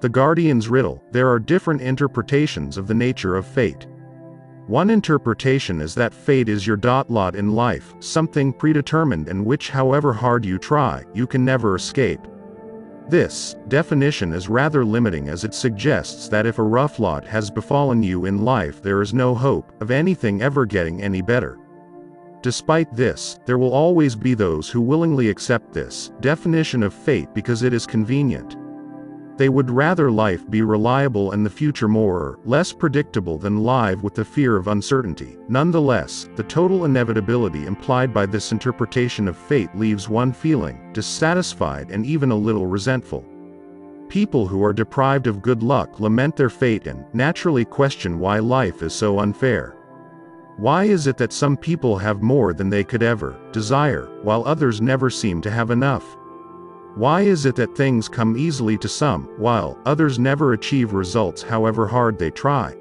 The Guardian's Riddle. There are different interpretations of the nature of fate. One interpretation is that fate is your lot in life, something predetermined and which, however hard you try, you can never escape. This definition is rather limiting, as it suggests that if a rough lot has befallen you in life, there is no hope of anything ever getting any better. Despite this, there will always be those who willingly accept this definition of fate because it is convenient. They would rather life be reliable and the future more or less predictable than live with the fear of uncertainty. Nonetheless, the total inevitability implied by this interpretation of fate leaves one feeling dissatisfied and even a little resentful. People who are deprived of good luck lament their fate and naturally question why life is so unfair. Why is it that some people have more than they could ever desire, while others never seem to have enough? Why is it that things come easily to some, while others never achieve results however hard they try?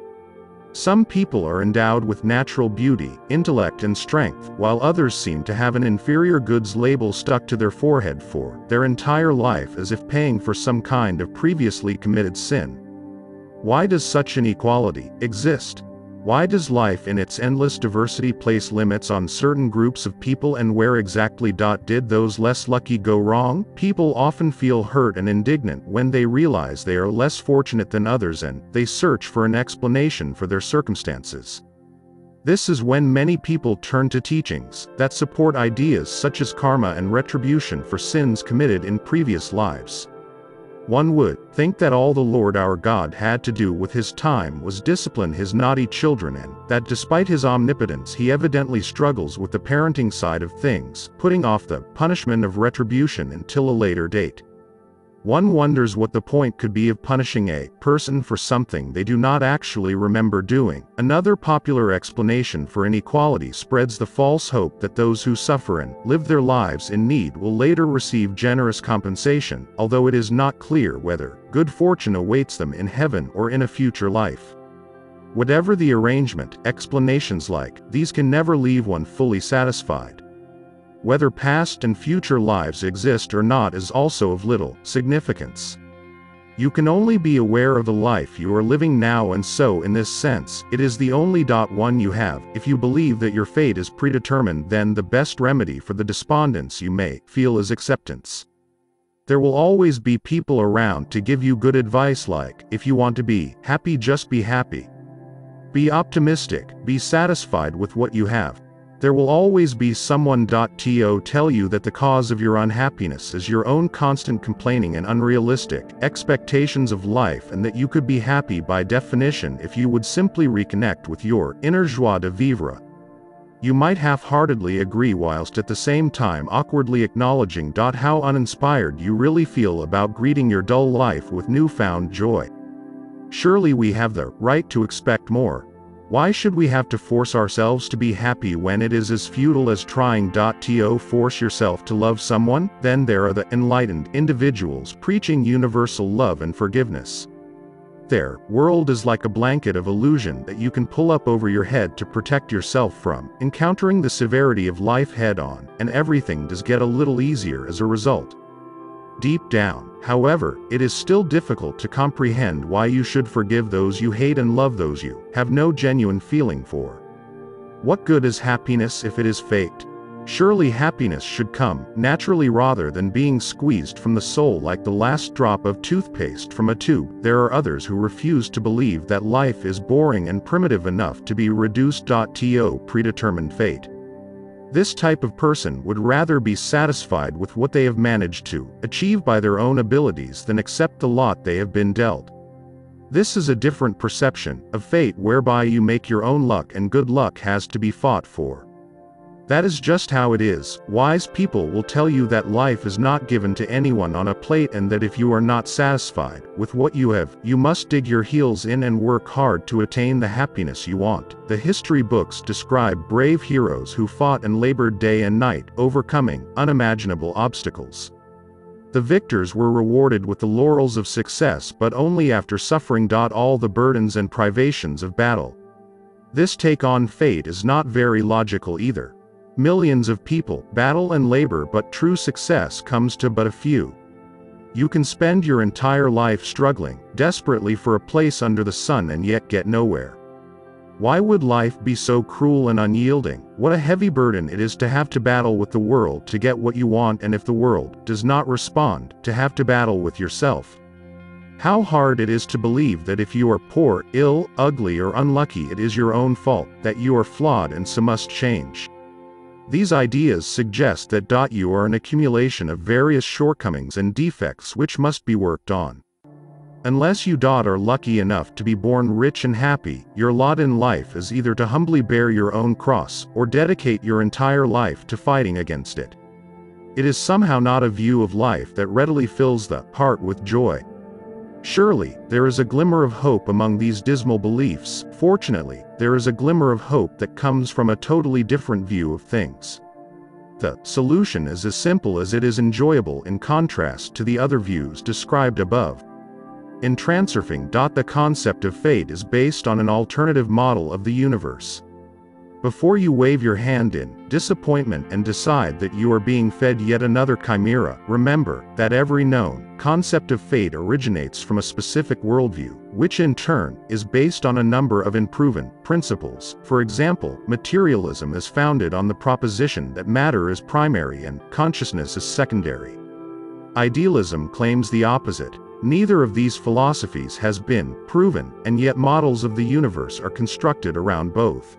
Some people are endowed with natural beauty, intellect and strength, while others seem to have an inferior goods label stuck to their forehead for their entire life, as if paying for some kind of previously committed sin. Why does such inequality exist? Why does life in its endless diversity place limits on certain groups of people, and where exactly did those less lucky go wrong? People often feel hurt and indignant when they realize they are less fortunate than others, and they search for an explanation for their circumstances. This is when many people turn to teachings that support ideas such as karma and retribution for sins committed in previous lives. One would think that all the Lord our God had to do with his time was discipline his naughty children, and that despite his omnipotence he evidently struggles with the parenting side of things, putting off the punishment of retribution until a later date. One wonders what the point could be of punishing a person for something they do not actually remember doing. Another popular explanation for inequality spreads the false hope that those who suffer and live their lives in need will later receive generous compensation, although it is not clear whether good fortune awaits them in heaven or in a future life. Whatever the arrangement, explanations like these can never leave one fully satisfied. Whether past and future lives exist or not is also of little significance. You can only be aware of the life you are living now, and so in this sense, it is the only one you have. If you believe that your fate is predetermined, then the best remedy for the despondence you may feel is acceptance. There will always be people around to give you good advice like, if you want to be happy, just be happy. Be optimistic, be satisfied with what you have. There will always be someone to tell you that the cause of your unhappiness is your own constant complaining and unrealistic expectations of life, and that you could be happy by definition if you would simply reconnect with your inner joie de vivre. You might half-heartedly agree, whilst at the same time awkwardly acknowledging how uninspired you really feel about greeting your dull life with newfound joy. Surely we have the right to expect more. Why should we have to force ourselves to be happy when it is as futile as trying to force yourself to love someone? Then there are the enlightened individuals preaching universal love and forgiveness. Their world is like a blanket of illusion that you can pull up over your head to protect yourself from encountering the severity of life head-on, and everything does get a little easier as a result. Deep down, however, it is still difficult to comprehend why you should forgive those you hate and love those you have no genuine feeling for. What good is happiness if it is faked? Surely happiness should come naturally rather than being squeezed from the soul like the last drop of toothpaste from a tube. There are others who refuse to believe that life is boring and primitive enough to be reduced to predetermined fate. This type of person would rather be satisfied with what they have managed to achieve by their own abilities than accept the lot they have been dealt. This is a different perception of fate, whereby you make your own luck and good luck has to be fought for. That is just how it is. Wise people will tell you that life is not given to anyone on a plate, and that if you are not satisfied with what you have, you must dig your heels in and work hard to attain the happiness you want. The history books describe brave heroes who fought and labored day and night, overcoming unimaginable obstacles. The victors were rewarded with the laurels of success, but only after suffering all the burdens and privations of battle. This take on fate is not very logical either. Millions of people battle and labor, but true success comes to but a few. You can spend your entire life struggling, desperately for a place under the sun and yet get nowhere. Why would life be so cruel and unyielding? What a heavy burden it is to have to battle with the world to get what you want, and if the world does not respond, to have to battle with yourself. How hard it is to believe that if you are poor, ill, ugly or unlucky it is your own fault, that you are flawed and so must change. These ideas suggest that you are an accumulation of various shortcomings and defects which must be worked on. Unless you are lucky enough to be born rich and happy, your lot in life is either to humbly bear your own cross, or dedicate your entire life to fighting against it. It is somehow not a view of life that readily fills the heart with joy. Surely, there is a glimmer of hope among these dismal beliefs. Fortunately, there is a glimmer of hope that comes from a totally different view of things. The solution is as simple as it is enjoyable in contrast to the other views described above. In Transurfing, the concept of fate is based on an alternative model of the universe. Before you wave your hand in disappointment and decide that you are being fed yet another chimera, remember that every known concept of fate originates from a specific worldview, which in turn is based on a number of unproven principles. For example, materialism is founded on the proposition that matter is primary and consciousness is secondary. Idealism claims the opposite. Neither of these philosophies has been proven, and yet models of the universe are constructed around both.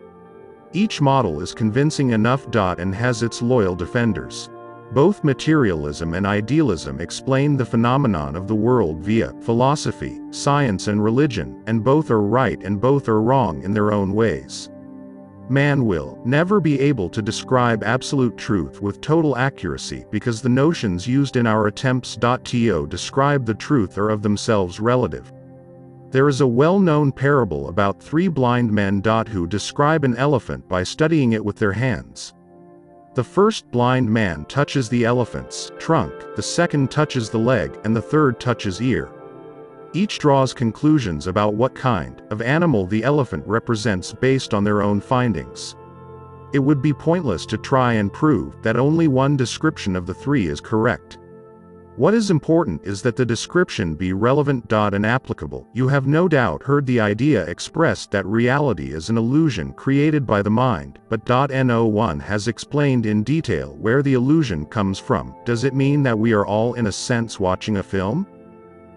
Each model is convincing enough and has its loyal defenders. Both materialism and idealism explain the phenomenon of the world via philosophy, science and religion, and both are right and both are wrong in their own ways. Man will never be able to describe absolute truth with total accuracy because the notions used in our attempts to describe the truth are of themselves relative. There is a well-known parable about three blind men who describe an elephant by studying it with their hands. The first blind man touches the elephant's trunk, the second touches the leg, and the third touches ear. Each draws conclusions about what kind of animal the elephant represents based on their own findings. It would be pointless to try and prove that only one description of the three is correct. What is important is that the description be relevant and applicable. You have no doubt heard the idea expressed that reality is an illusion created by the mind, but no one has explained in detail where the illusion comes from. Does it mean that we are all in a sense watching a film?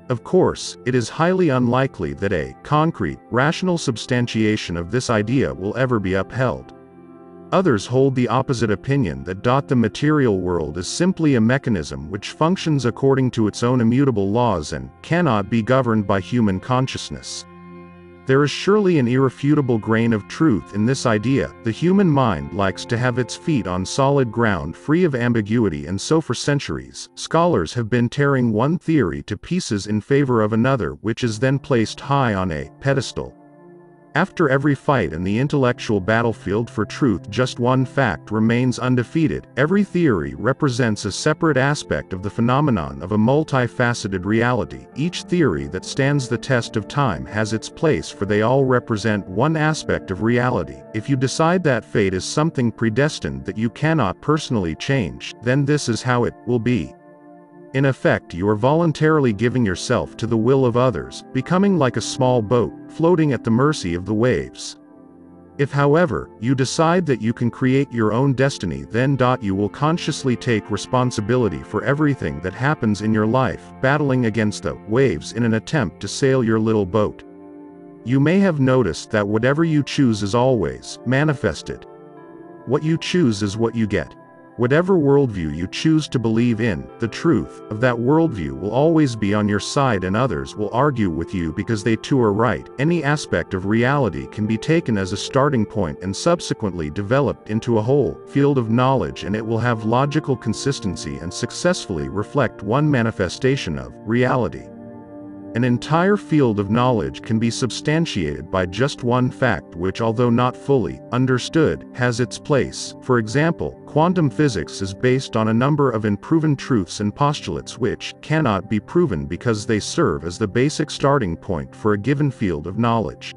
Of course, it is highly unlikely that a concrete, rational substantiation of this idea will ever be upheld. Others hold the opposite opinion that the material world is simply a mechanism which functions according to its own immutable laws and cannot be governed by human consciousness. There is surely an irrefutable grain of truth in this idea. The human mind likes to have its feet on solid ground free of ambiguity, and so for centuries, scholars have been tearing one theory to pieces in favor of another, which is then placed high on a pedestal. After every fight in the intellectual battlefield for truth, just one fact remains undefeated. Every theory represents a separate aspect of the phenomenon of a multifaceted reality. Each theory that stands the test of time has its place, for they all represent one aspect of reality. If you decide that fate is something predestined that you cannot personally change, then this is how it will be. In effect, you are voluntarily giving yourself to the will of others, becoming like a small boat, floating at the mercy of the waves. If, however, you decide that you can create your own destiny, then you will consciously take responsibility for everything that happens in your life, battling against the waves in an attempt to sail your little boat. You may have noticed that whatever you choose is always manifested. What you choose is what you get. Whatever worldview you choose to believe in, the truth of that worldview will always be on your side, and others will argue with you because they too are right. Any aspect of reality can be taken as a starting point and subsequently developed into a whole field of knowledge, and it will have logical consistency and successfully reflect one manifestation of reality. An entire field of knowledge can be substantiated by just one fact which, although not fully understood, has its place. For example, quantum physics is based on a number of unproven truths and postulates which cannot be proven because they serve as the basic starting point for a given field of knowledge.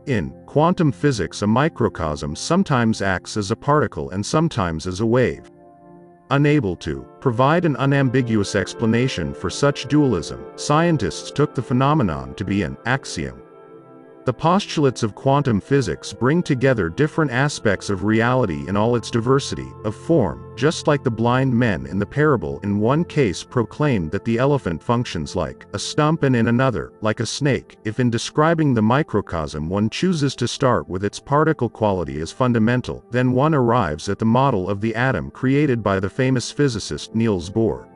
In quantum physics, a microcosm sometimes acts as a particle and sometimes as a wave. Unable to provide an unambiguous explanation for such dualism, scientists took the phenomenon to be an axiom. The postulates of quantum physics bring together different aspects of reality in all its diversity of form, just like the blind men in the parable in one case proclaimed that the elephant functions like a stump and in another, like a snake. If in describing the microcosm one chooses to start with its particle quality as fundamental, then one arrives at the model of the atom created by the famous physicist Niels Bohr.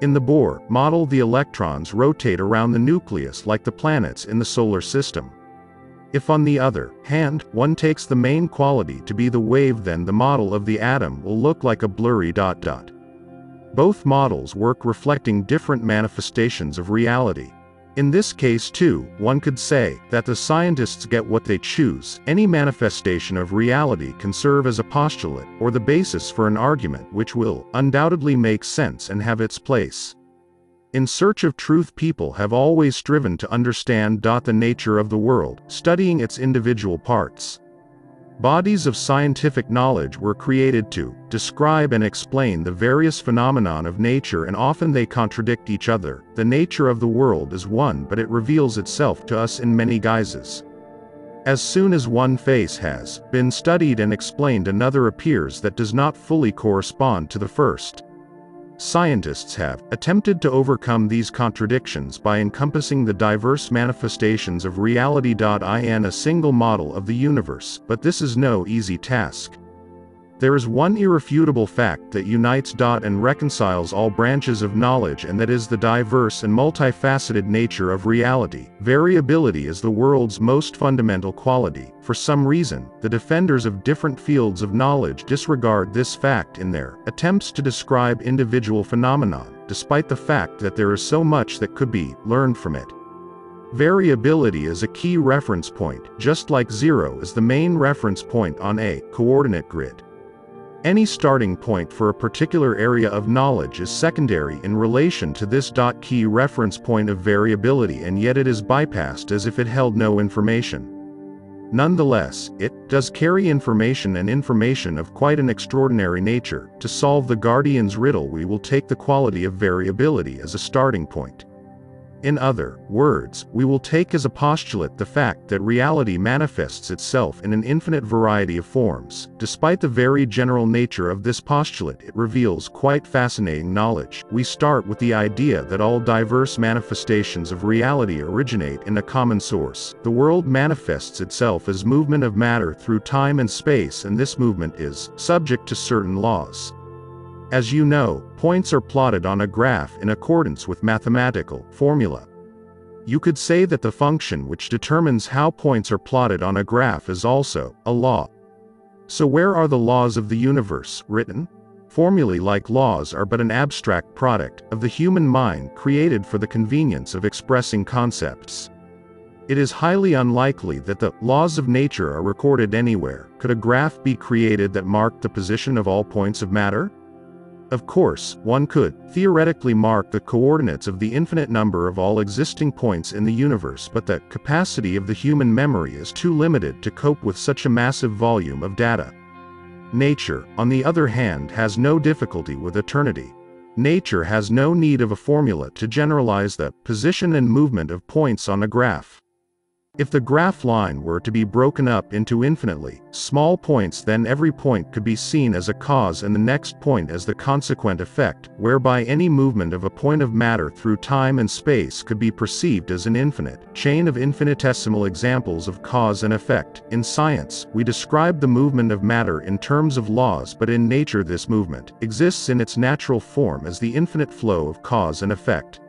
In the Bohr model, the electrons rotate around the nucleus like the planets in the solar system. If on the other hand, one takes the main quality to be the wave, then the model of the atom will look like a blurry dot. Both models work reflecting different manifestations of reality. In this case too, one could say that the scientists get what they choose. Any manifestation of reality can serve as a postulate or the basis for an argument which will undoubtedly make sense and have its place. In search of truth, people have always striven to understand the nature of the world, studying its individual parts. Bodies of scientific knowledge were created to describe and explain the various phenomena of nature, and often they contradict each other. The nature of the world is one, but it reveals itself to us in many guises. As soon as one face has been studied and explained, another appears that does not fully correspond to the first. Scientists have attempted to overcome these contradictions by encompassing the diverse manifestations of reality in a single model of the universe, but this is no easy task. There is one irrefutable fact that unites and reconciles all branches of knowledge, and that is the diverse and multifaceted nature of reality. Variability is the world's most fundamental quality. For some reason, the defenders of different fields of knowledge disregard this fact in their attempts to describe individual phenomena, despite the fact that there is so much that could be learned from it. Variability is a key reference point, just like zero is the main reference point on a coordinate grid. Any starting point for a particular area of knowledge is secondary in relation to this key reference point of variability, and yet it is bypassed as if it held no information. Nonetheless, it does carry information, and information of quite an extraordinary nature. To solve the Guardian's riddle, we will take the quality of variability as a starting point. In other words, we will take as a postulate the fact that reality manifests itself in an infinite variety of forms. Despite the very general nature of this postulate, it reveals quite fascinating knowledge. We start with the idea that all diverse manifestations of reality originate in a common source. The world manifests itself as movement of matter through time and space, and this movement is subject to certain laws. As you know, points are plotted on a graph in accordance with mathematical formula. You could say that the function which determines how points are plotted on a graph is also a law. So where are the laws of the universe written? Formulae like laws are but an abstract product of the human mind, created for the convenience of expressing concepts. It is highly unlikely that the laws of nature are recorded anywhere. Could a graph be created that marked the position of all points of matter? Of course, one could theoretically mark the coordinates of the infinite number of all existing points in the universe, but the capacity of the human memory is too limited to cope with such a massive volume of data. Nature, on the other hand, has no difficulty with eternity. Nature has no need of a formula to generalize the position and movement of points on a graph. If the graph line were to be broken up into infinitely small points, then every point could be seen as a cause and the next point as the consequent effect, whereby any movement of a point of matter through time and space could be perceived as an infinite chain of infinitesimal examples of cause and effect. In science, we describe the movement of matter in terms of laws, but in nature this movement exists in its natural form as the infinite flow of cause and effect.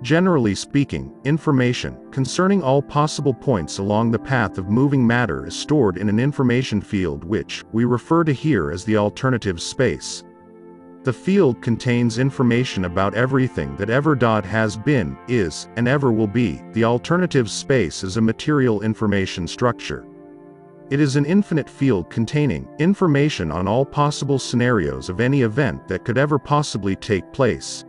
Generally speaking, information concerning all possible points along the path of moving matter is stored in an information field, which we refer to here as the alternative space. The field contains information about everything that ever has been, is, and ever will be. The alternative space is a material information structure. It is an infinite field containing information on all possible scenarios of any event that could ever possibly take place.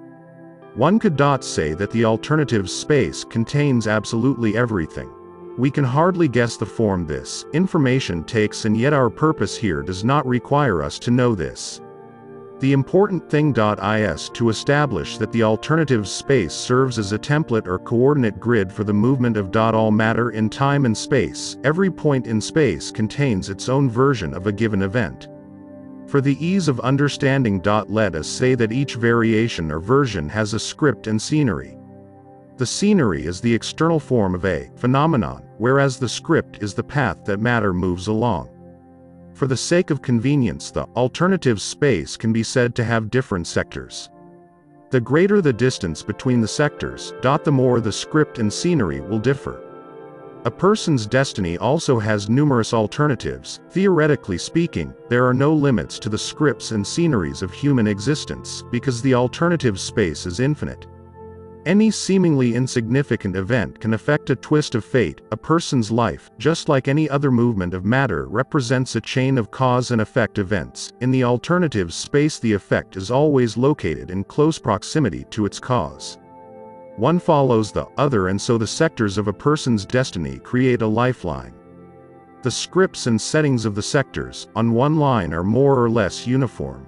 One could say that the alternative space contains absolutely everything. We can hardly guess the form this information takes, and yet our purpose here does not require us to know this. The important thing is to establish that the alternative space serves as a template or coordinate grid for the movement of all matter in time and space. Every point in space contains its own version of a given event. For the ease of understanding, let us say that each variation or version has a script and scenery. The scenery is the external form of a phenomenon, whereas the script is the path that matter moves along. For the sake of convenience, the alternative space can be said to have different sectors. The greater the distance between the sectors, the more the script and scenery will differ. A person's destiny also has numerous alternatives. Theoretically speaking, there are no limits to the scripts and sceneries of human existence, because the alternative space is infinite. Any seemingly insignificant event can affect a twist of fate. A person's life, just like any other movement of matter, represents a chain of cause and effect events. In the alternative space, the effect is always located in close proximity to its cause. One follows the other, and so the sectors of a person's destiny create a lifeline. The scripts and settings of the sectors, on one line, are more or less uniform.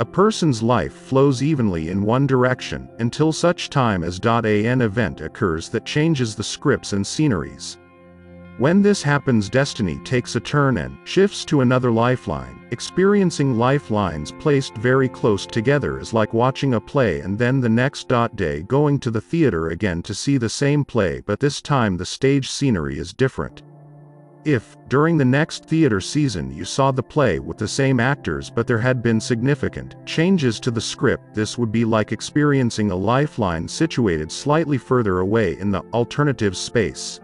A person's life flows evenly in one direction, until such time as an event occurs that changes the scripts and sceneries. When this happens, destiny takes a turn and shifts to another lifeline. Experiencing lifelines placed very close together is like watching a play and then the next day going to the theater again to see the same play, but this time the stage scenery is different. If, during the next theater season, you saw the play with the same actors but there had been significant changes to the script, this would be like experiencing a lifeline situated slightly further away in the alternative space.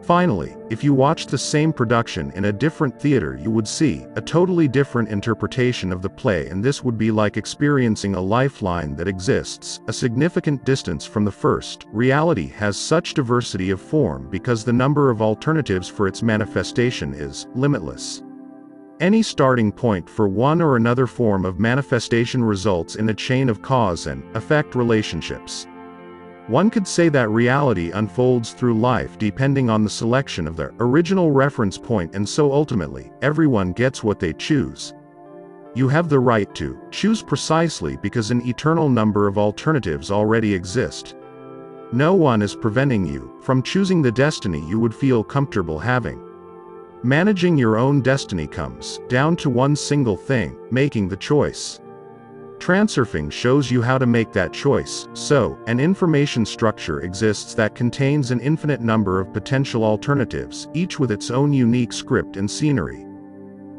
Finally, if you watched the same production in a different theater, you would see a totally different interpretation of the play, and this would be like experiencing a lifeline that exists a significant distance from the first. Reality has such diversity of form because the number of alternatives for its manifestation is limitless. Any starting point for one or another form of manifestation results in a chain of cause and effect relationships. One could say that reality unfolds through life depending on the selection of the original reference point, and so ultimately, everyone gets what they choose. You have the right to choose precisely because an eternal number of alternatives already exist. No one is preventing you from choosing the destiny you would feel comfortable having. Managing your own destiny comes down to one single thing: making the choice. Transurfing shows you how to make that choice. So, an information structure exists that contains an infinite number of potential alternatives, each with its own unique script and scenery.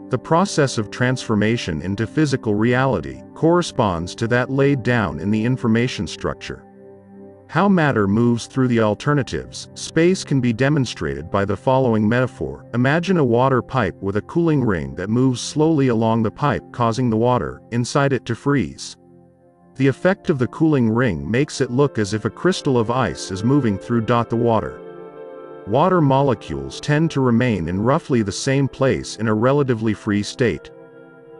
The process of transformation into physical reality corresponds to that laid down in the information structure. How matter moves through the alternatives space can be demonstrated by the following metaphor. Imagine a water pipe with a cooling ring that moves slowly along the pipe, causing the water inside it to freeze. The effect of the cooling ring makes it look as if a crystal of ice is moving through the water. Water molecules tend to remain in roughly the same place in a relatively free state.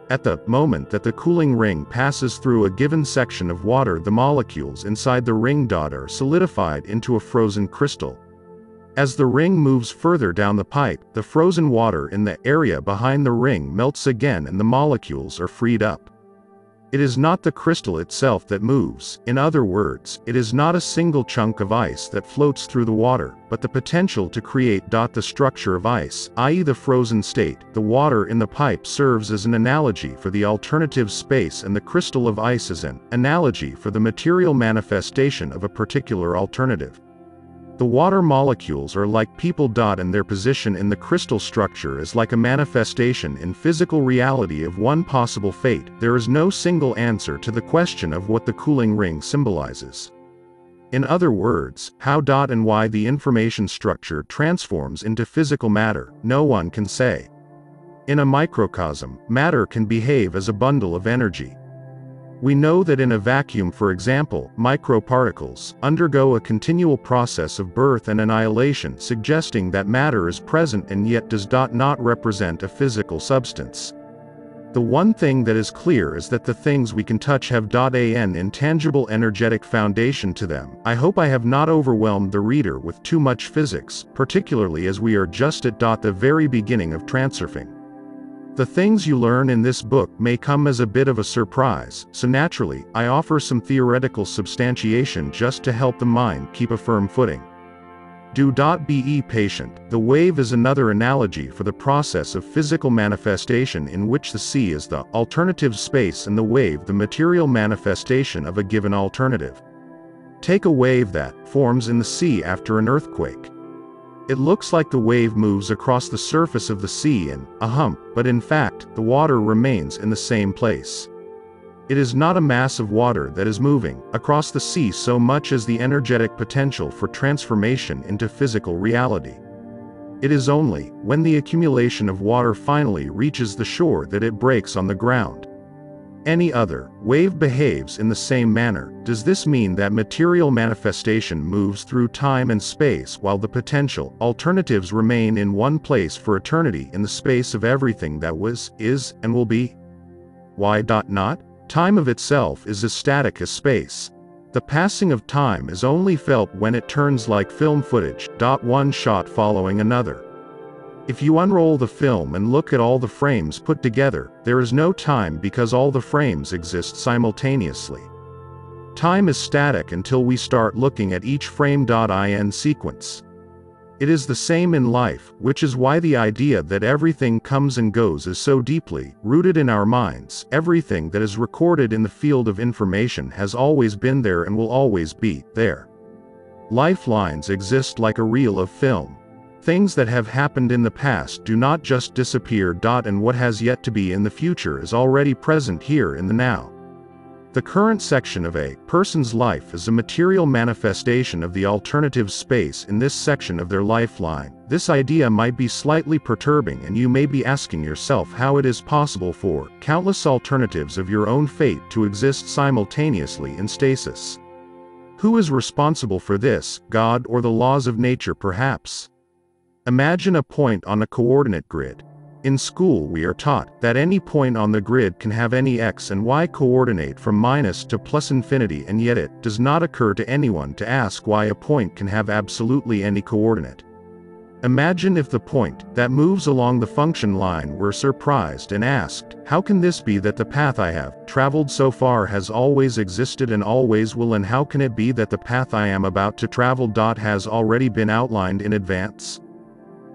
At the moment that the cooling ring passes through a given section of water, the molecules inside the ring are solidified into a frozen crystal. As the ring moves further down the pipe, the frozen water in the area behind the ring melts again and the molecules are freed up. It is not the crystal itself that moves. In other words, it is not a single chunk of ice that floats through the water, but the potential to create the structure of ice, i.e. the frozen state. The water in the pipe serves as an analogy for the alternative space, and the crystal of ice is an analogy for the material manifestation of a particular alternative. The water molecules are like people, and their position in the crystal structure is like a manifestation in physical reality of one possible fate. There is no single answer to the question of what the cooling ring symbolizes. In other words, how and why the information structure transforms into physical matter, no one can say. In a microcosm, matter can behave as a bundle of energy. We know that in a vacuum, for example, microparticles undergo a continual process of birth and annihilation, suggesting that matter is present and yet does not represent a physical substance. The one thing that is clear is that the things we can touch have an intangible energetic foundation to them. I hope I have not overwhelmed the reader with too much physics, particularly as we are just at the very beginning of transurfing. The things you learn in this book may come as a bit of a surprise, so naturally, I offer some theoretical substantiation just to help the mind keep a firm footing. Be patient. The wave is another analogy for the process of physical manifestation in which the sea is the alternative space and the wave the material manifestation of a given alternative. Take a wave that forms in the sea after an earthquake. It looks like the wave moves across the surface of the sea in a hump, but in fact, the water remains in the same place. It is not a mass of water that is moving across the sea so much as the energetic potential for transformation into physical reality. It is only when the accumulation of water finally reaches the shore that it breaks on the ground. Any other wave behaves in the same manner. Does this mean that material manifestation moves through time and space while the potential alternatives remain in one place for eternity in the space of everything that was, is, and will be? Why not? Time of itself is as static as space. The passing of time is only felt when it turns like film footage, one shot following another. If you unroll the film and look at all the frames put together, there is no time because all the frames exist simultaneously. Time is static until we start looking at each frame in sequence. It is the same in life, which is why the idea that everything comes and goes is so deeply rooted in our minds. Everything that is recorded in the field of information has always been there and will always be there. Lifelines exist like a reel of film. Things that have happened in the past do not just disappear. And what has yet to be in the future is already present here in the now. The current section of a person's life is a material manifestation of the alternative space in this section of their lifeline. This idea might be slightly perturbing, and you may be asking yourself how it is possible for countless alternatives of your own fate to exist simultaneously in stasis. Who is responsible for this, God or the laws of nature perhaps? Imagine a point on a coordinate grid. In school we are taught that any point on the grid can have any x and y coordinate from minus to plus infinity, and yet it does not occur to anyone to ask why a point can have absolutely any coordinate. Imagine if the point that moves along the function line were surprised and asked, how can this be that the path I have traveled so far has always existed and always will, and how can it be that the path I am about to travel has already been outlined in advance?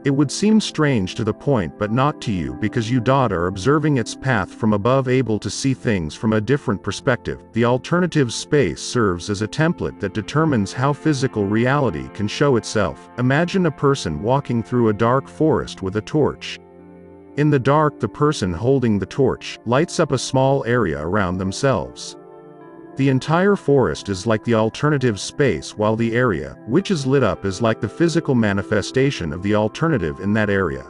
It would seem strange to the point but not to you, because you are observing its path from above, able to see things from a different perspective. The alternative space serves as a template that determines how physical reality can show itself. Imagine a person walking through a dark forest with a torch. In the dark, the person holding the torch lights up a small area around themselves. The entire forest is like the alternative space, while the area, which is lit up, is like the physical manifestation of the alternative in that area.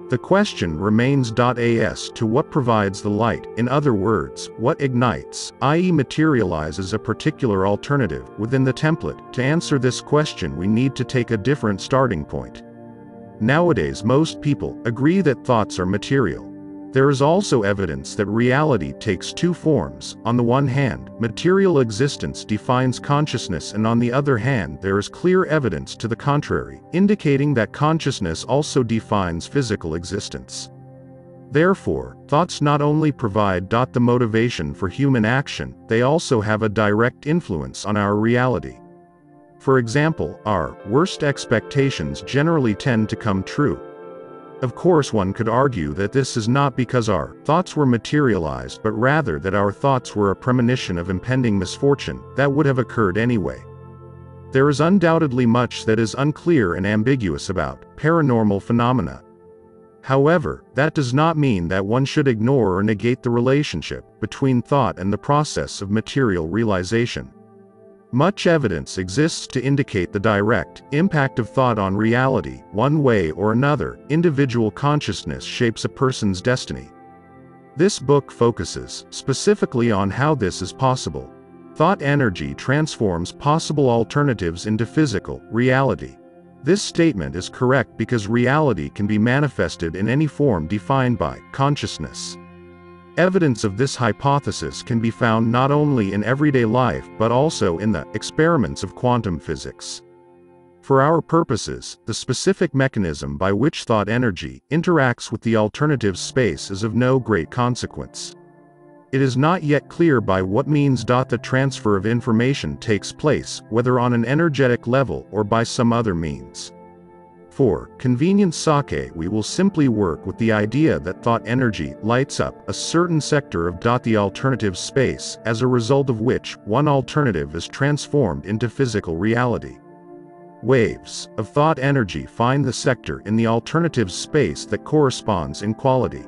The question remains as to what provides the light, in other words, what ignites, i.e. materializes a particular alternative, within the template. To answer this question we need to take a different starting point. Nowadays most people agree that thoughts are material. There is also evidence that reality takes two forms. On the one hand, material existence defines consciousness, and on the other hand there is clear evidence to the contrary, indicating that consciousness also defines physical existence. Therefore, thoughts not only provide the motivation for human action, they also have a direct influence on our reality. For example, our worst expectations generally tend to come true. Of course, one could argue that this is not because our thoughts were materialized, but rather that our thoughts were a premonition of impending misfortune that would have occurred anyway. There is undoubtedly much that is unclear and ambiguous about paranormal phenomena. However, that does not mean that one should ignore or negate the relationship between thought and the process of material realization. Much evidence exists to indicate the direct impact of thought on reality. One way or another, individual consciousness shapes a person's destiny. This book focuses specifically on how this is possible. Thought energy transforms possible alternatives into physical reality. This statement is correct because reality can be manifested in any form defined by consciousness. Evidence of this hypothesis can be found not only in everyday life but also in the experiments of quantum physics. For our purposes, the specific mechanism by which thought energy interacts with the alternative space is of no great consequence. It is not yet clear by what means the transfer of information takes place, whether on an energetic level or by some other means. For convenience sake, we will simply work with the idea that thought energy lights up a certain sector of the alternative space, as a result of which one alternative is transformed into physical reality. Waves of thought energy find the sector in the alternative space that corresponds in quality.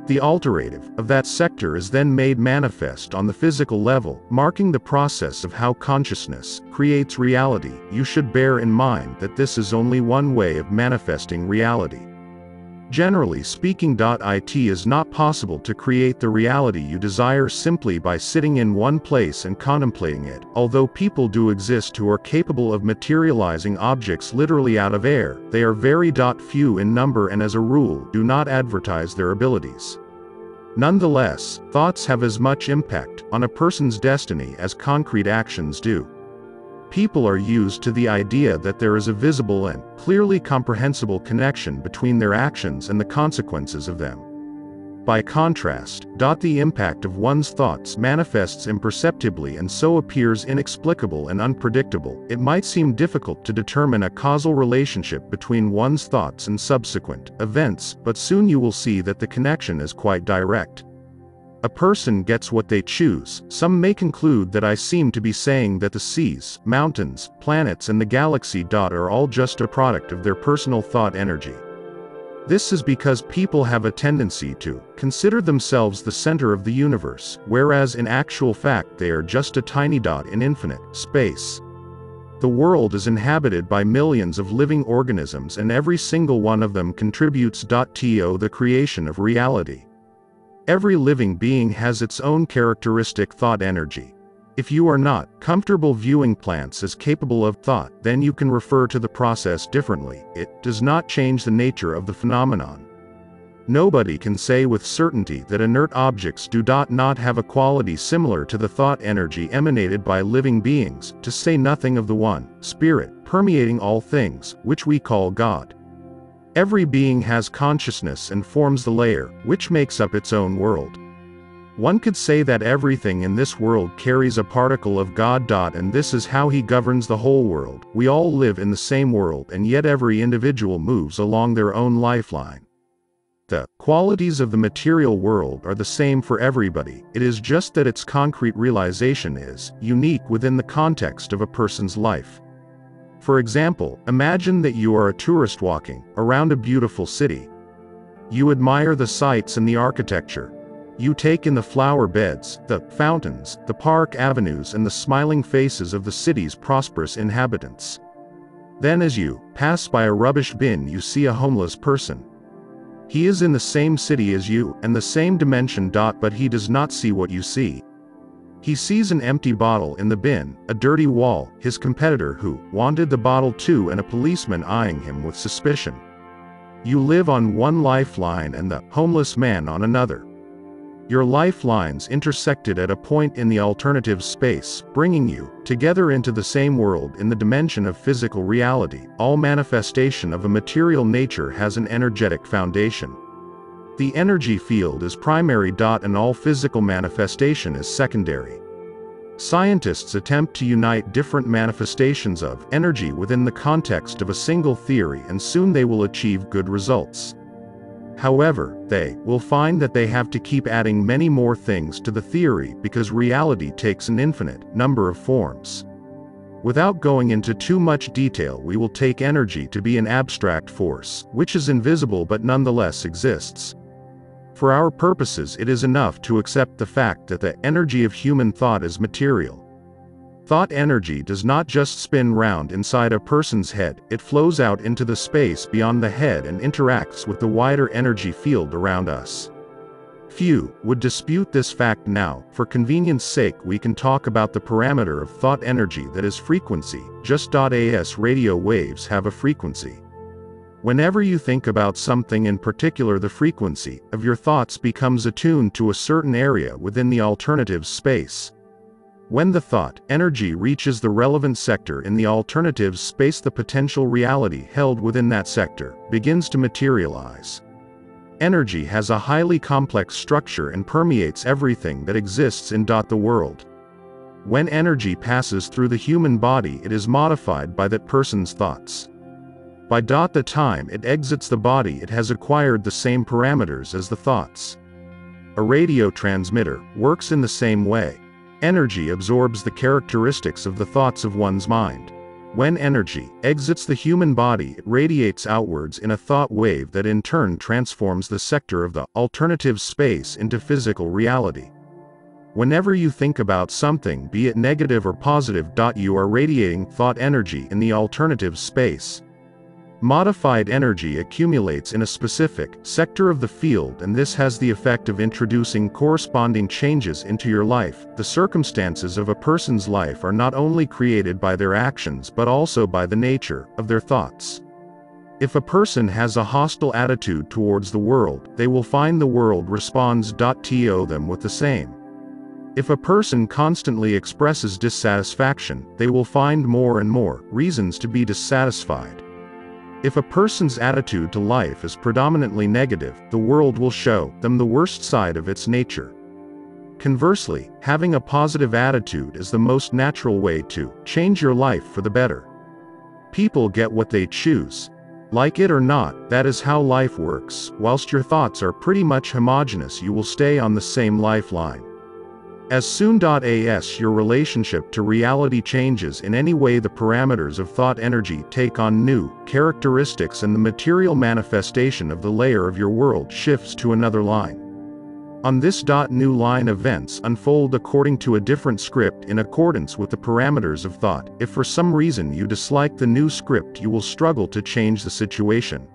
The alterative of that sector is then made manifest on the physical level, marking the process of how consciousness creates reality. You should bear in mind that this is only one way of manifesting reality. Generally speaking, it is not possible to create the reality you desire simply by sitting in one place and contemplating it, although people do exist who are capable of materializing objects literally out of air. They are very few in number and as a rule do not advertise their abilities. Nonetheless, thoughts have as much impact on a person's destiny as concrete actions do. People are used to the idea that there is a visible and clearly comprehensible connection between their actions and the consequences of them. By contrast, the impact of one's thoughts manifests imperceptibly and so appears inexplicable and unpredictable. It might seem difficult to determine a causal relationship between one's thoughts and subsequent events, but soon you will see that the connection is quite direct. A person gets what they choose. Some may conclude that I seem to be saying that the seas, mountains, planets and the galaxy are all just a product of their personal thought energy. This is because people have a tendency to consider themselves the center of the universe, whereas in actual fact they are just a tiny dot in infinite space. The world is inhabited by millions of living organisms and every single one of them contributes to the creation of reality. Every living being has its own characteristic thought energy. If you are not comfortable viewing plants as capable of thought, then you can refer to the process differently. It does not change the nature of the phenomenon. Nobody can say with certainty that inert objects do not have a quality similar to the thought energy emanated by living beings, to say nothing of the one spirit permeating all things, which we call God. Every being has consciousness and forms the layer, which makes up its own world. One could say that everything in this world carries a particle of God. And this is how he governs the whole world. We all live in the same world and yet every individual moves along their own lifeline. The qualities of the material world are the same for everybody, it is just that its concrete realization is unique within the context of a person's life. For example, imagine that you are a tourist walking around a beautiful city. You admire the sights and the architecture. You take in the flower beds, the fountains, the park avenues and the smiling faces of the city's prosperous inhabitants. Then as you pass by a rubbish bin you see a homeless person. He is in the same city as you, and the same dimension. But he does not see what you see. He sees an empty bottle in the bin, a dirty wall, his competitor who wanted the bottle too and a policeman eyeing him with suspicion. You live on one lifeline and the homeless man on another. Your lifelines intersected at a point in the alternative space, bringing you together into the same world in the dimension of physical reality. All manifestation of a material nature has an energetic foundation. The energy field is primary. And all physical manifestation is secondary. Scientists attempt to unite different manifestations of energy within the context of a single theory and soon they will achieve good results. However, they will find that they have to keep adding many more things to the theory because reality takes an infinite number of forms. Without going into too much detail, we will take energy to be an abstract force, which is invisible but nonetheless exists. For our purposes it is enough to accept the fact that the energy of human thought is material. Thought energy does not just spin round inside a person's head, it flows out into the space beyond the head and interacts with the wider energy field around us. Few would dispute this fact now. For convenience sake we can talk about the parameter of thought energy, that is frequency, just as radio waves have a frequency. Whenever you think about something in particular, the frequency of your thoughts becomes attuned to a certain area within the alternative space. When the thought energy reaches the relevant sector in the alternative space, the potential reality held within that sector begins to materialize. Energy has a highly complex structure and permeates everything that exists in the world. When energy passes through the human body, it is modified by that person's thoughts. By the time it exits the body, it has acquired the same parameters as the thoughts. A radio transmitter works in the same way. Energy absorbs the characteristics of the thoughts of one's mind. When energy exits the human body, it radiates outwards in a thought wave that in turn transforms the sector of the alternative space into physical reality. Whenever you think about something, be it negative or positive, you are radiating thought energy in the alternative space. Modified energy accumulates in a specific sector of the field, and this has the effect of introducing corresponding changes into your life. The circumstances of a person's life are not only created by their actions but also by the nature of their thoughts. If a person has a hostile attitude towards the world, they will find the world responds to them with the same. If a person constantly expresses dissatisfaction, they will find more and more reasons to be dissatisfied. If a person's attitude to life is predominantly negative, the world will show them the worst side of its nature. Conversely, having a positive attitude is the most natural way to change your life for the better. People get what they choose. Like it or not, that is how life works. Whilst your thoughts are pretty much homogeneous, you will stay on the same lifeline. As soon as your relationship to reality changes in any way, the parameters of thought energy take on new characteristics and the material manifestation of the layer of your world shifts to another line. On this new line, events unfold according to a different script in accordance with the parameters of thought. If for some reason you dislike the new script, you will struggle to change the situation.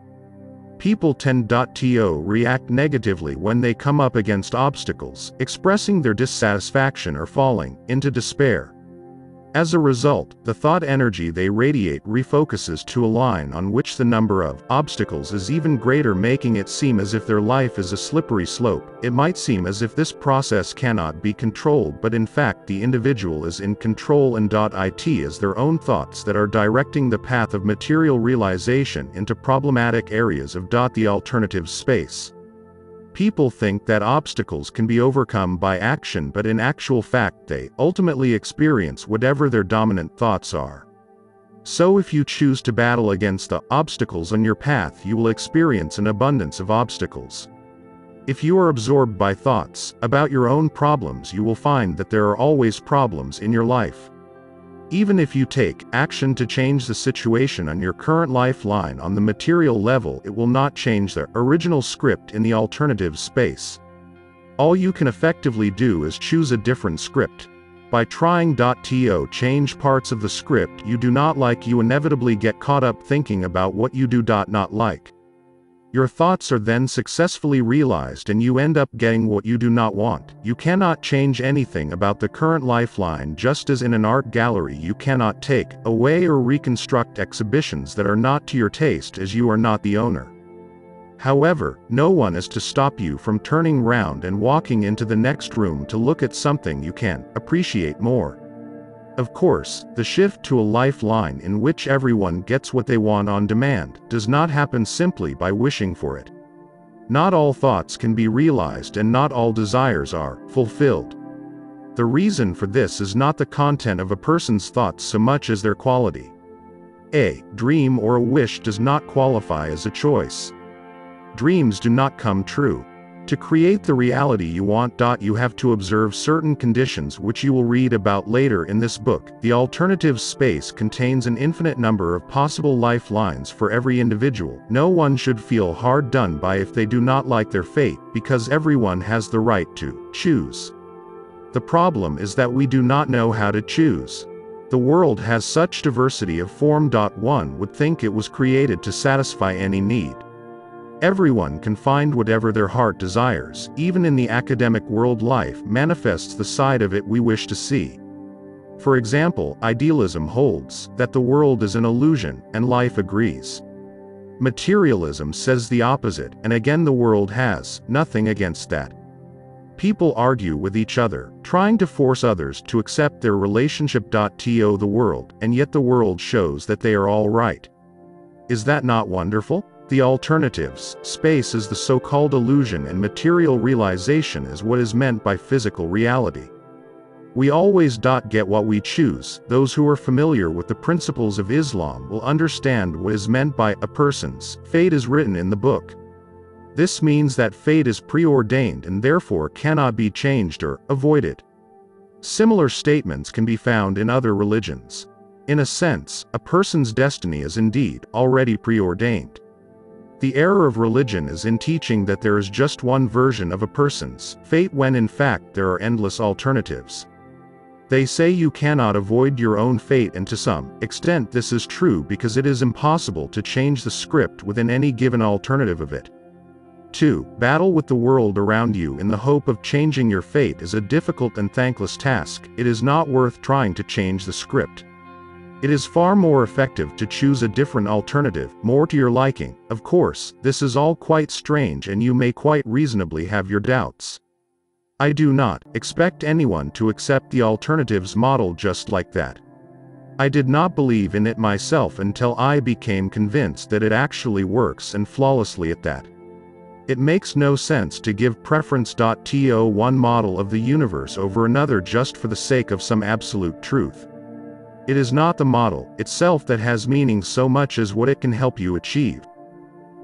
People tend to react negatively when they come up against obstacles, expressing their dissatisfaction or falling into despair. As a result, the thought energy they radiate refocuses to a line on which the number of obstacles is even greater, making it seem as if their life is a slippery slope. It might seem as if this process cannot be controlled, but in fact the individual is in control, and it is their own thoughts that are directing the path of material realization into problematic areas of the alternative space. People think that obstacles can be overcome by action, but in actual fact they ultimately experience whatever their dominant thoughts are. So if you choose to battle against the obstacles on your path, you will experience an abundance of obstacles. If you are absorbed by thoughts about your own problems, you will find that there are always problems in your life. Even if you take action to change the situation on your current lifeline on the material level, it will not change the original script in the alternative space. All you can effectively do is choose a different script. By trying to change parts of the script you do not like, you inevitably get caught up thinking about what you do not like. Your thoughts are then successfully realized and you end up getting what you do not want. You cannot change anything about the current lifeline, just as in an art gallery you cannot take away or reconstruct exhibitions that are not to your taste, as you are not the owner. However, no one is to stop you from turning round and walking into the next room to look at something you can appreciate more. Of course, the shift to a lifeline in which everyone gets what they want on demand does not happen simply by wishing for it. Not all thoughts can be realized and not all desires are fulfilled. The reason for this is not the content of a person's thoughts so much as their quality. A dream or a wish does not qualify as a choice. Dreams do not come true. To create the reality you want, you have to observe certain conditions which you will read about later in this book. The alternative space contains an infinite number of possible lifelines for every individual. No one should feel hard done by if they do not like their fate, because everyone has the right to choose. The problem is that we do not know how to choose. The world has such diversity of form. One would think it was created to satisfy any need. Everyone can find whatever their heart desires. Even in the academic world, life manifests the side of it we wish to see. For example, idealism holds that the world is an illusion, and life agrees. Materialism says the opposite, and again the world has nothing against that. People argue with each other, trying to force others to accept their relationship. To the world, and yet the world shows that they are all right. Is that not wonderful? The alternatives, space is the so-called illusion and material realization is what is meant by physical reality. We always get what we choose. Those who are familiar with the principles of Islam will understand what is meant by a person's fate is written in the book. This means that fate is preordained and therefore cannot be changed or avoided. Similar statements can be found in other religions. In a sense, a person's destiny is indeed already preordained. The error of religion is in teaching that there is just one version of a person's fate when in fact there are endless alternatives. They say you cannot avoid your own fate, and to some extent this is true because it is impossible to change the script within any given alternative of it. 2. Battle with the world around you in the hope of changing your fate is a difficult and thankless task. It is not worth trying to change the script. It is far more effective to choose a different alternative, more to your liking. Of course, this is all quite strange and you may quite reasonably have your doubts. I do not expect anyone to accept the alternatives model just like that. I did not believe in it myself until I became convinced that it actually works, and flawlessly at that. It makes no sense to give preference to one model of the universe over another just for the sake of some absolute truth. It is not the model itself that has meaning so much as what it can help you achieve.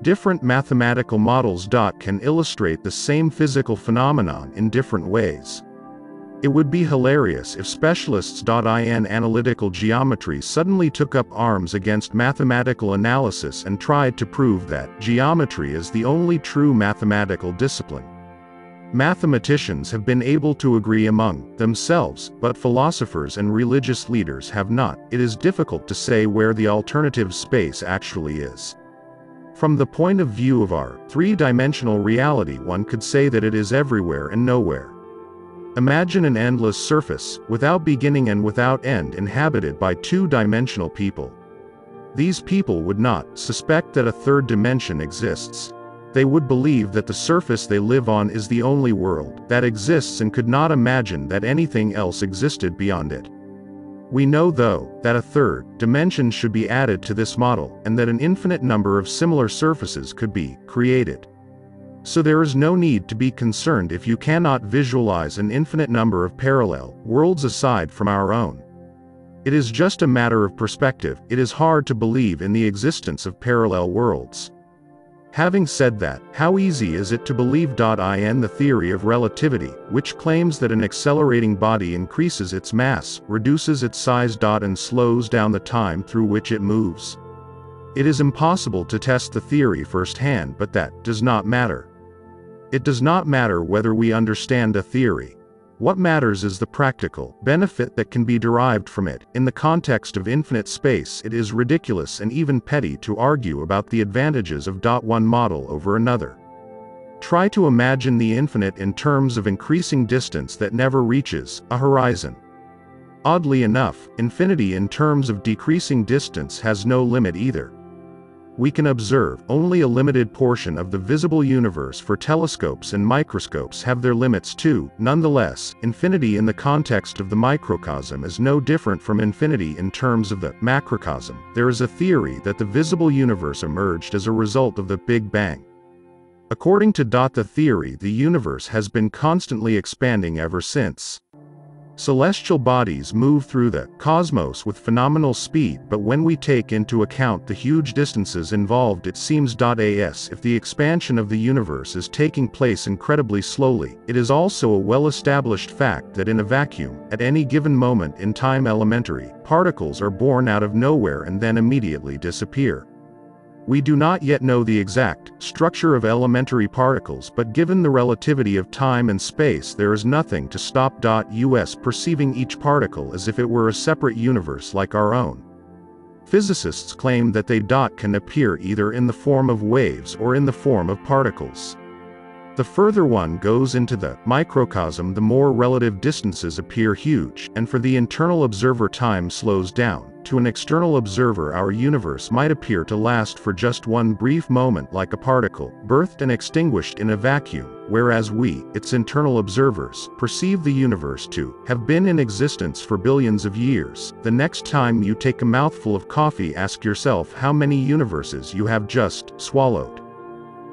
Different mathematical models can illustrate the same physical phenomenon in different ways. It would be hilarious if specialists in analytical geometry suddenly took up arms against mathematical analysis and tried to prove that geometry is the only true mathematical discipline. Mathematicians have been able to agree among themselves, but philosophers and religious leaders have not. It is difficult to say where the alternative space actually is. From the point of view of our three-dimensional reality, one could say that it is everywhere and nowhere. Imagine an endless surface, without beginning and without end, inhabited by two-dimensional people. These people would not suspect that a third dimension exists. They would believe that the surface they live on is the only world that exists and could not imagine that anything else existed beyond it. We know, though, that a third dimension should be added to this model, and that an infinite number of similar surfaces could be created. So there is no need to be concerned if you cannot visualize an infinite number of parallel worlds aside from our own. It is just a matter of perspective. It is hard to believe in the existence of parallel worlds. Having said that, how easy is it to believe in the theory of relativity, which claims that an accelerating body increases its mass, reduces its size and slows down the time through which it moves? It is impossible to test the theory firsthand, but that does not matter. It does not matter whether we understand a theory. What matters is the practical benefit that can be derived from it. In the context of infinite space, it is ridiculous and even petty to argue about the advantages of one model over another. Try to imagine the infinite in terms of increasing distance that never reaches a horizon. Oddly enough, infinity in terms of decreasing distance has no limit either. We can observe only a limited portion of the visible universe, for telescopes and microscopes have their limits too. Nonetheless, infinity in the context of the microcosm is no different from infinity in terms of the macrocosm. There is a theory that the visible universe emerged as a result of the Big Bang. According to the theory, the universe has been constantly expanding ever since. Celestial bodies move through the cosmos with phenomenal speed, but when we take into account the huge distances involved, it seems as if the expansion of the universe is taking place incredibly slowly. It is also a well-established fact that in a vacuum, at any given moment in time, elementary particles are born out of nowhere and then immediately disappear. We do not yet know the exact structure of elementary particles, but given the relativity of time and space, there is nothing to stop us perceiving each particle as if it were a separate universe like our own. Physicists claim that they can appear either in the form of waves or in the form of particles. The further one goes into the microcosm, the more relative distances appear huge, and for the internal observer time slows down to an external observer our universe might appear to last for just one brief moment like a particle, birthed and extinguished in a vacuum, whereas we, its internal observers, perceive the universe to have been in existence for billions of years. The next time you take a mouthful of coffee, ask yourself how many universes you have just swallowed.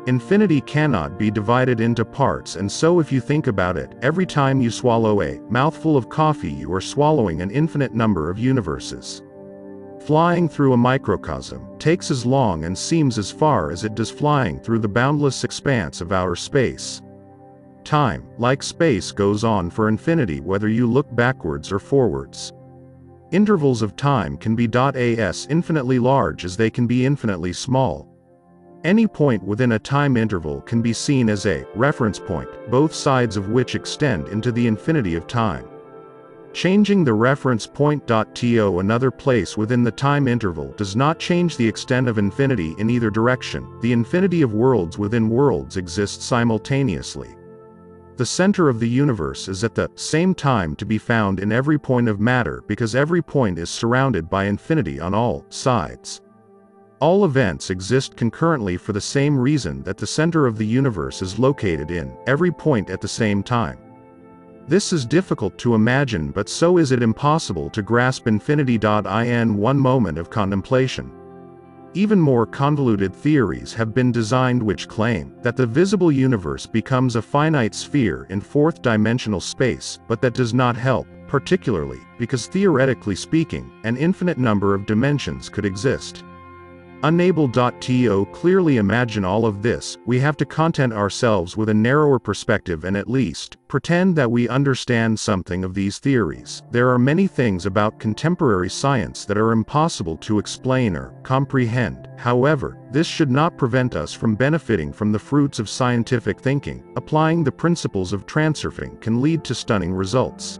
Infinity cannot be divided into parts, and so if you think about it, every time you swallow a mouthful of coffee you are swallowing an infinite number of universes. Flying through a microcosm takes as long and seems as far as it does flying through the boundless expanse of outer space. Time, like space, goes on for infinity whether you look backwards or forwards. Intervals of time can be as infinitely large as they can be infinitely small. Any point within a time interval can be seen as a reference point, both sides of which extend into the infinity of time. Changing the reference point to another place within the time interval does not change the extent of infinity in either direction. The infinity of worlds within worlds exists simultaneously. The center of the universe is at the same time to be found in every point of matter because every point is surrounded by infinity on all sides. All events exist concurrently for the same reason that the center of the universe is located in every point at the same time. This is difficult to imagine, but so is it impossible to grasp infinity in one moment of contemplation. Even more convoluted theories have been designed which claim that the visible universe becomes a finite sphere in fourth-dimensional space, but that does not help, particularly because theoretically speaking, an infinite number of dimensions could exist. Unable to clearly imagine all of this, we have to content ourselves with a narrower perspective and at least pretend that we understand something of these theories. There are many things about contemporary science that are impossible to explain or comprehend. However, this should not prevent us from benefiting from the fruits of scientific thinking. Applying the principles of transurfing can lead to stunning results.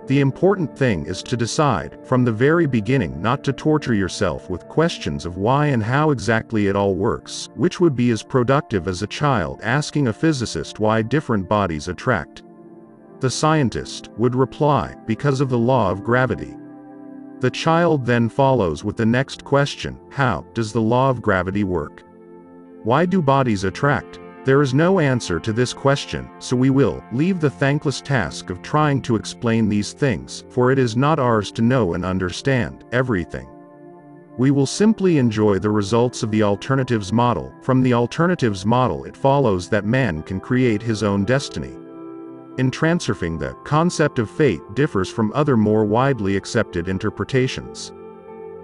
The important thing is to decide, from the very beginning, not to torture yourself with questions of why and how exactly it all works, which would be as productive as a child asking a physicist why different bodies attract. The scientist would reply, because of the law of gravity. The child then follows with the next question, how does the law of gravity work? Why do bodies attract? There is no answer to this question, so we will leave the thankless task of trying to explain these things, for it is not ours to know and understand everything. We will simply enjoy the results of the alternatives model. From the alternatives model it follows that man can create his own destiny. In transurfing, the concept of fate differs from other more widely accepted interpretations.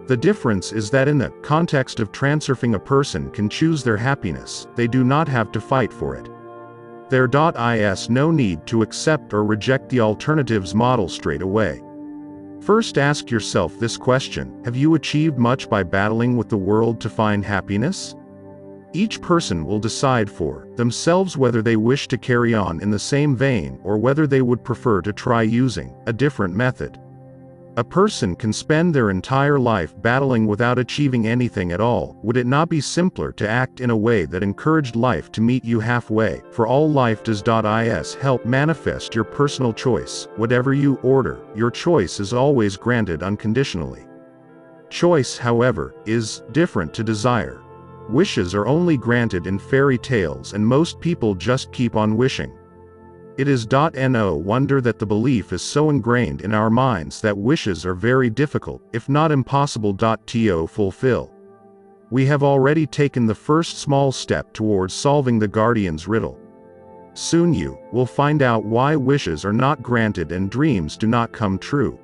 The difference is that in the context of transurfing, a person can choose their happiness, they do not have to fight for it. There is no need to accept or reject the alternatives model straight away. First ask yourself this question: have you achieved much by battling with the world to find happiness? Each person will decide for themselves whether they wish to carry on in the same vein or whether they would prefer to try using a different method. A person can spend their entire life battling without achieving anything at all. Would it not be simpler to act in a way that encouraged life to meet you halfway? For all life does help manifest your personal choice. Whatever you order, your choice is always granted unconditionally. Choice, however, is different to desire. Wishes are only granted in fairy tales, and most people just keep on wishing. It is no wonder that the belief is so ingrained in our minds that wishes are very difficult, if not impossible, to fulfill. We have already taken the first small step towards solving the Guardian's riddle. Soon you will find out why wishes are not granted and dreams do not come true.